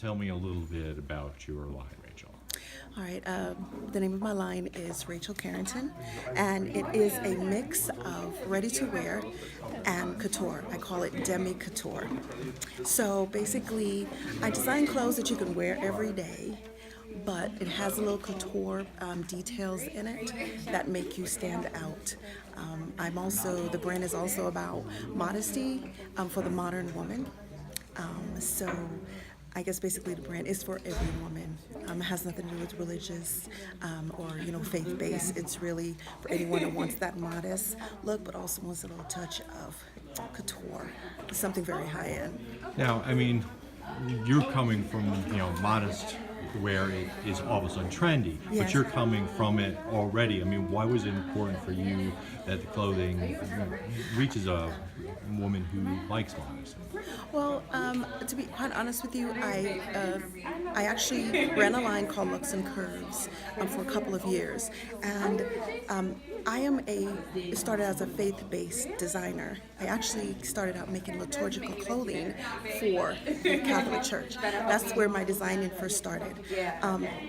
tell me a little bit about your line, Rachel. All right, the name of my line is Rachael Karrington, and it is a mix of ready-to-wear and couture. I call it demi-couture. So basically, I design clothes that you can wear every day, but it has a little couture details in it that make you stand out. The brand is also about modesty for the modern woman. So I guess basically the brand is for every woman. It has nothing to do with religious or faith-based. It's really for anyone who wants that modest look, but also wants a little touch of couture, something very high-end. Now, I mean, you're coming from modest, where it is all of a sudden trendy, Yes. but you're coming from it already. I mean, why was it important for you that the clothing reaches a woman who likes modesty? Well, to be quite honest with you, I actually ran a line called Looks and Curves for a couple of years, and started as a faith-based designer. I actually started out making liturgical clothing for the Catholic Church. That's where my designing first started.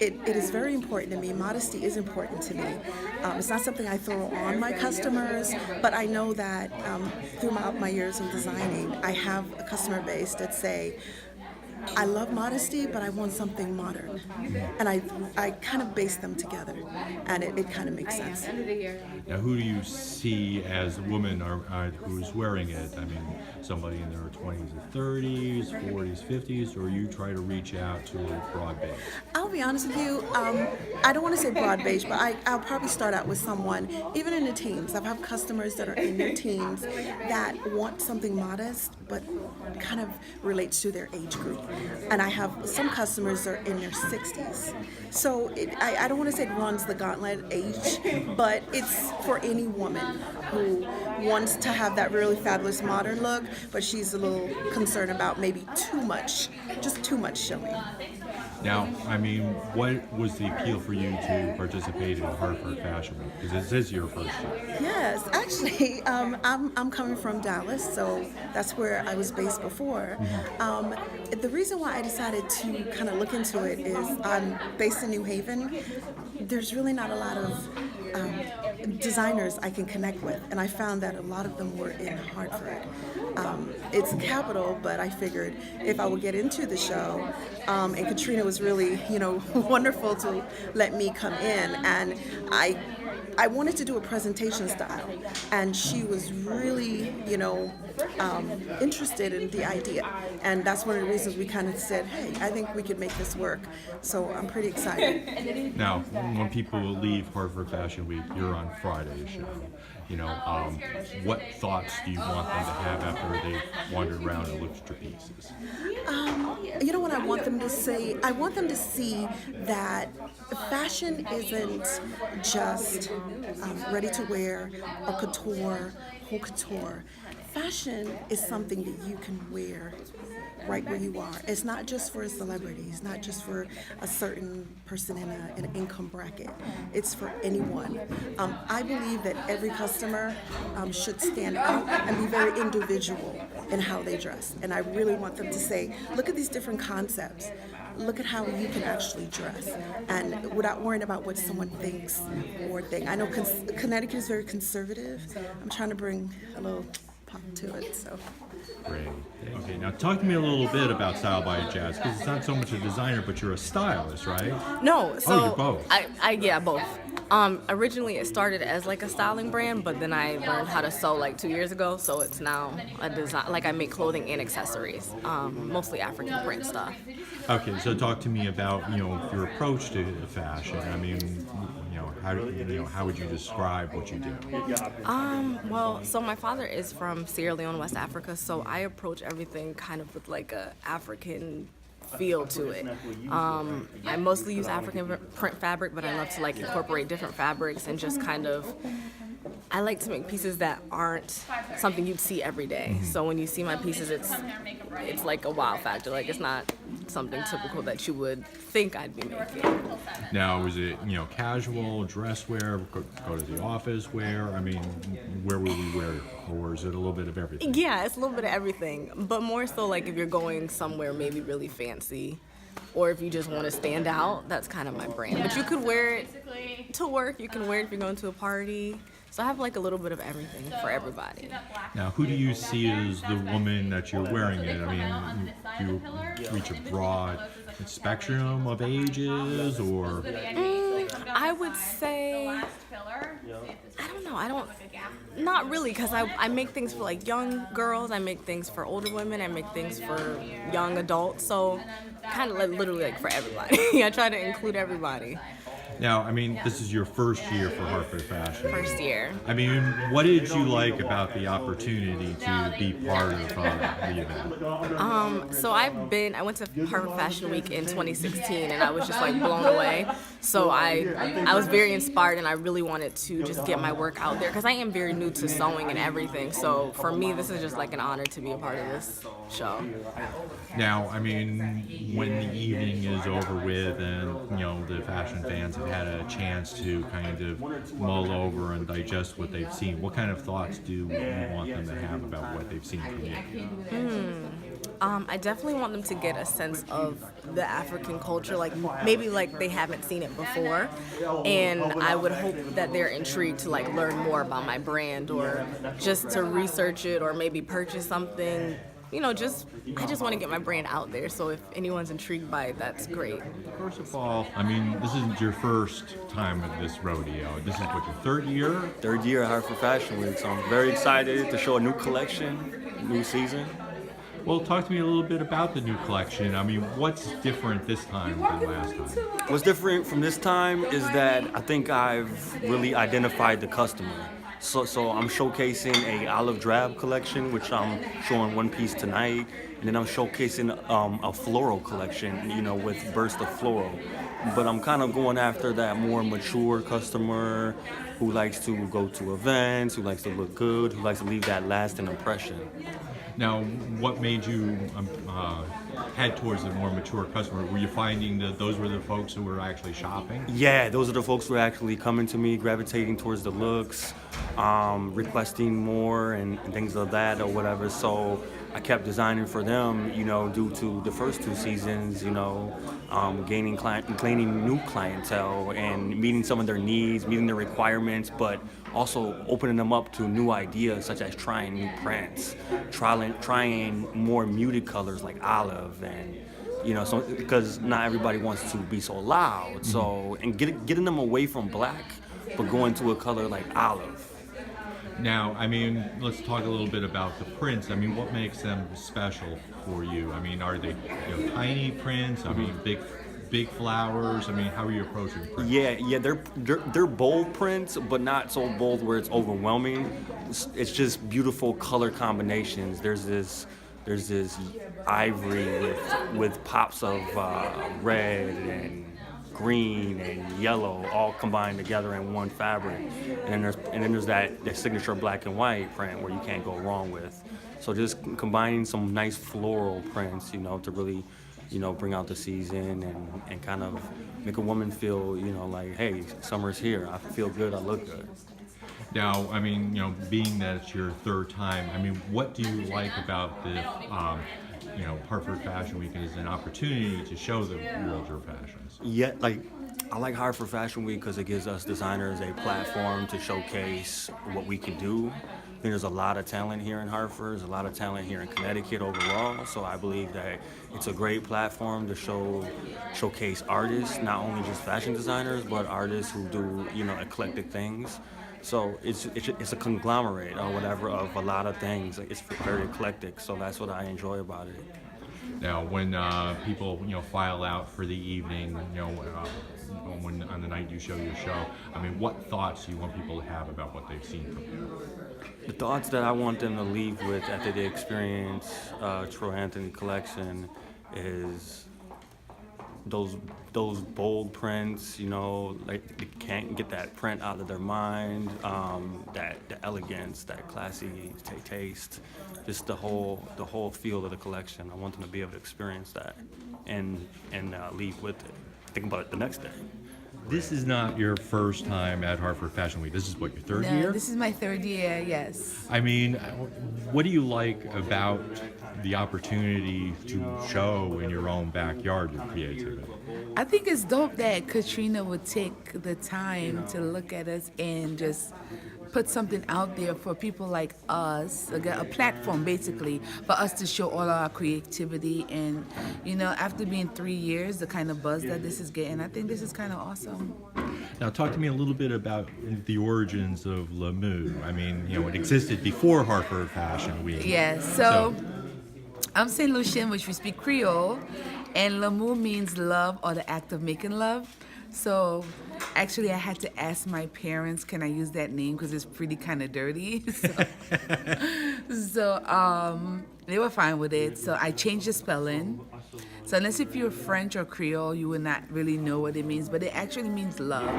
It is very important to me. Modesty is important to me. It's not something I throw on my customers, but I know that throughout my years of designing, I have a customer base that say, I love modesty, but I want something modern. And I kind of base them together, and it kind of makes sense. Now, who do you see as the woman who's wearing it? I mean, somebody in their 20s or 30s, 40s, 50s, or you try to reach out to a broad base? I'll be honest with you, I don't want to say broad base, but I'll probably start out with someone, even in the teens. I've had customers that are in their teens that want something modest, but kind of relates to their age group. And I have some customers that are in their 60s. So I don't want to say it runs the gauntlet age, but it's for any woman who wants to have that really fabulous modern look, but she's a little concerned about maybe just too much showing. Now, I mean, what was the appeal for you to participate in Hartford Fashion Week? Because this is your first year. Yes, actually, I'm coming from Dallas, so that's where I was based before. The reason why I decided to kind of look into it is I'm based in New Haven. There's really not a lot of designers I can connect with, and I found that a lot of them were in Hartford. It's a capital, but I figured if I would get into the show, and Katrina was really, wonderful to let me come in, and I wanted to do a presentation style, and she was really, interested in the idea, and that's one of the reasons we kind of said, hey, I think we could make this work. So I'm pretty excited. Now, when people leave Hartford Fashion Week, you're on Friday's show. What thoughts do you want them to have after they've wandered around and looked at your pieces? What I want them to say? I want them to see that fashion isn't just ready to wear or couture, haute couture. Fashion is something that you can wear right where you are. It's not just for a celebrity. It's not just for a certain person in an income bracket. It's for anyone. I believe that every customer should stand out and be very individual in how they dress. And I really want them to say, look at these different concepts. Look at how you can actually dress, and without worrying about what someone thinks or think. I know Connecticut is very conservative. I'm trying to bring a little pop to it. So. Great. Okay, now talk to me a little bit about Style by Jazz, because it's not so much a designer, but you're a stylist, right? No, so you're both. Yeah, both. Originally it started as like a styling brand, but then I learned how to sew like 2 years ago, so it's now a design. Like I make clothing and accessories, mostly African print stuff. Okay, so talk to me about your approach to fashion. I mean, how would you describe what you do? Well, so my father is from Sierra Leone, West Africa, so I approach everything kind of with like a African feel to it. I mostly use African print fabric, but I love to like incorporate different fabrics and just kind of, I like to make pieces that aren't something you'd see every day. So when you see my pieces, it's like a wow factor. Like it's not something typical that you would think I'd be making. Now, is it casual, dress wear, go to the office wear? I mean, where will we wear it? Or is it a little bit of everything? Yeah, it's a little bit of everything, but more so like if you're going somewhere maybe really fancy, or if you just want to stand out, that's kind of my brand. But you could wear it to work, you can wear it if you're going to a party. So I have like a little bit of everything for everybody. Now, who do you see as the woman that you're wearing it? I mean, you reach a broad spectrum of ages, or? I would say, I don't know, not really, because I make things for like young girls, I make things for older women, I make things for young adults, so kind of like literally like for everybody. I try to include everybody. Now, I mean, this is your first year for Hartford Fashion. First year. I mean, what did you like about the opportunity to be part of the event? So I went to Harper Fashion Week in 2016, and I was just like blown away. So I was very inspired, and I really wanted to just get my work out there because I am very new to sewing and everything. So for me, this is just like an honor to be a part of this show. Now, I mean, when the evening is over with and, the fashion fans have had a chance to kind of mull over and digest what they've seen, what kind of thoughts do you want them to have about what they've seen from you? I definitely want them to get a sense of the African culture, like maybe like they haven't seen it before, and I would hope that they're intrigued to like learn more about my brand or just to research it or maybe purchase something. I just want to get my brand out there, so if anyone's intrigued by it, that's great. First of all, I mean, this isn't your first time at this rodeo. This is what, your third year? Third year at Hartford Fashion Week, so I'm very excited to show a new collection, new season. Well, talk to me a little bit about the new collection. I mean, what's different this time than last time? What's different from this time is that I think I've really identified the customer. So I'm showcasing a olive drab collection, which I'm showing one piece tonight, and then I'm showcasing a floral collection, with burst of floral. But I'm kind of going after that more mature customer who likes to go to events, who likes to look good, who likes to leave that lasting impression. Now, what made you head towards the more mature customer? Were you finding that those were the folks who were actually shopping? Yeah, those are the folks who are actually coming to me, gravitating towards the looks, requesting more and things of that or whatever. So I kept designing for them, due to the first two seasons, gaining new clientele and meeting some of their needs, meeting their requirements, but also opening them up to new ideas such as trying new prints, trying more muted colors like olive, and so because not everybody wants to be so loud. So and getting them away from black, but going to a color like olive. Now, I mean, let's talk a little bit about the prints. I mean, what makes them special for you? I mean, are they tiny prints? I mean, big flowers. I mean, how are you approaching prints? Yeah, they're bold prints, but not so bold where it's overwhelming. It's just beautiful color combinations. There's this ivory with pops of red and green and yellow all combined together in one fabric, and then there's that signature black and white print where you can't go wrong with. So just combining some nice floral prints, to really bring out the season and kind of make a woman feel, like, hey, summer's here. I feel good. I look good. Now, I mean, being that it's your third time, I mean, what do you like about the, Hartford Fashion Week as an opportunity to show the world your fashions? Yeah, I like Hartford Fashion Week because it gives us designers a platform to showcase what we can do. I think there's a lot of talent here in Hartford. There's a lot of talent here in Connecticut overall. So I believe that it's a great platform to showcase artists, not only just fashion designers, but artists who do eclectic things. So it's a conglomerate or whatever of a lot of things. It's very eclectic. So that's what I enjoy about it. Now, when people file out for the evening, when on the night you show your show, I mean, what thoughts do you want people to have about what they've seen from you? The thoughts that I want them to leave with after they experience Troy Anthony collection is those bold prints. Like they can't get that print out of their mind. The elegance, that classy taste, just the whole feel of the collection. I want them to be able to experience that and leave with it. Think about it the next day. This is not your first time at Hartford Fashion Week. This is what, your third year? This is my third year, yes. I mean, what do you like about the opportunity to show in your own backyard your creativity. I think it's dope that Katrina would take the time to look at us and just put something out there for people like us, a platform basically for us to show all our creativity. And after being 3 years, the kind of buzz that this is getting, I think this is kind of awesome. Now, talk to me a little bit about the origins of Lamu. I mean, it existed before Harper Fashion Week. Yes, so I'm St. Lucian, which we speak Creole, and Lamu means love or the act of making love. So actually, I had to ask my parents, can I use that name because it's pretty kind of dirty. So they were fine with it. So I changed the spelling. So unless if you're French or Creole, you would not really know what it means, but it actually means love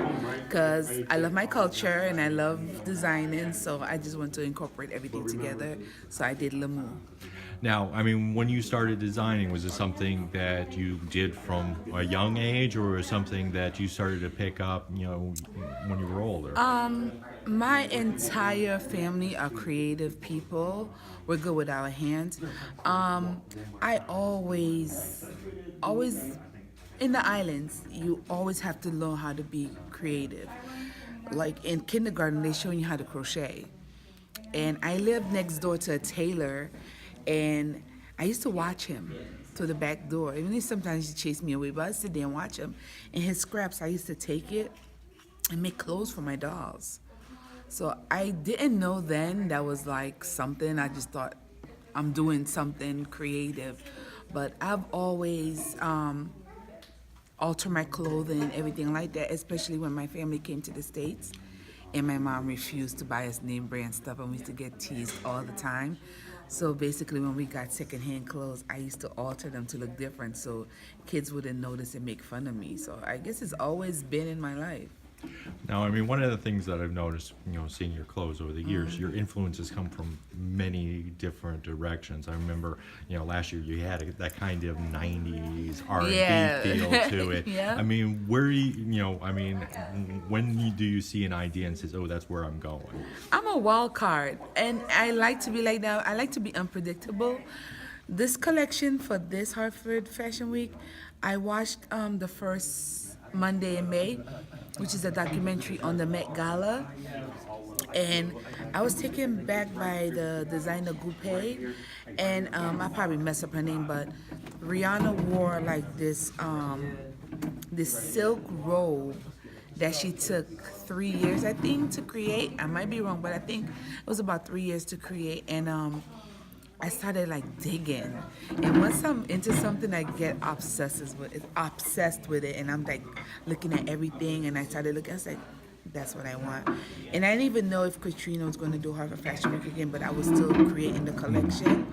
because I love my culture and I love designing, so I just want to incorporate everything together. So I did Lamu. Now, I mean, when you started designing, was it something that you did from a young age, or was it something that you started to pick up, when you were older? My entire family are creative people. We're good with our hands. I always, in the islands, you always have to learn how to be creative. Like in kindergarten, they're showing you how to crochet. And I lived next door to a tailor, and I used to watch him through the back door. Even if sometimes he chased me away, but I'd sit there and watch him. And his scraps, I used to take it and make clothes for my dolls. So I didn't know then that was like something. I just thought I'm doing something creative. But I've always altered my clothing and everything like that, especially when my family came to the States. And my mom refused to buy us name brand stuff, and we used to get teased all the time. So basically, when we got secondhand clothes, I used to alter them to look different so kids wouldn't notice and make fun of me. So I guess it's always been in my life. Now, I mean, one of the things that I've noticed, seeing your clothes over the years, your influences come from many different directions. I remember, last year you had that kind of 90s R&B feel to it. Yeah. I mean, when do you see an idea and says, oh, that's where I'm going? I'm a wild card, and I like to be like that. I like to be unpredictable. This collection for this Hartford Fashion Week, I watched the first Monday in May, which is a documentary on the Met Gala. And I was taken back by the designer Goupé, and I probably mess up her name, but Rihanna wore like this silk robe that she took 3 years, I think, to create. I might be wrong, but I think it was about 3 years to create. And I started like digging, and once I'm into something, I get obsessed with it, and I'm like looking at everything. And I started looking. I was like, that's what I want. And I didn't even know if Katrina was going to do Harper Fashion Week again, but I was still creating the collection.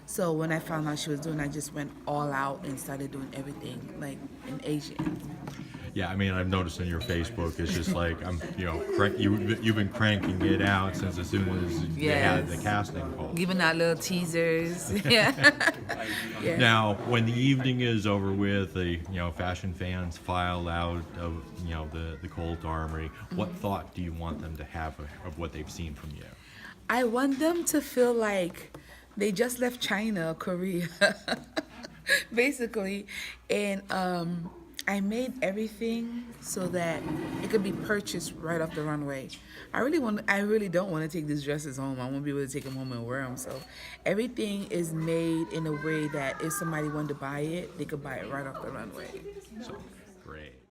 So when I found out she was doing, I just went all out and started doing everything like an Asian. Yeah, I mean, I've noticed on your Facebook, it's just like you've been cranking it out since as soon as you had the casting call. Giving out little teasers. Yeah. Yeah. Now, when the evening is over with, the fashion fans file out of the Colt Armory. What thought do you want them to have of what they've seen from you? I want them to feel like they just left China or Korea, basically, and I made everything so that it could be purchased right off the runway. I really don't want to take these dresses home. I won't be able to take them home and wear them. So everything is made in a way that if somebody wanted to buy it, they could buy it right off the runway. So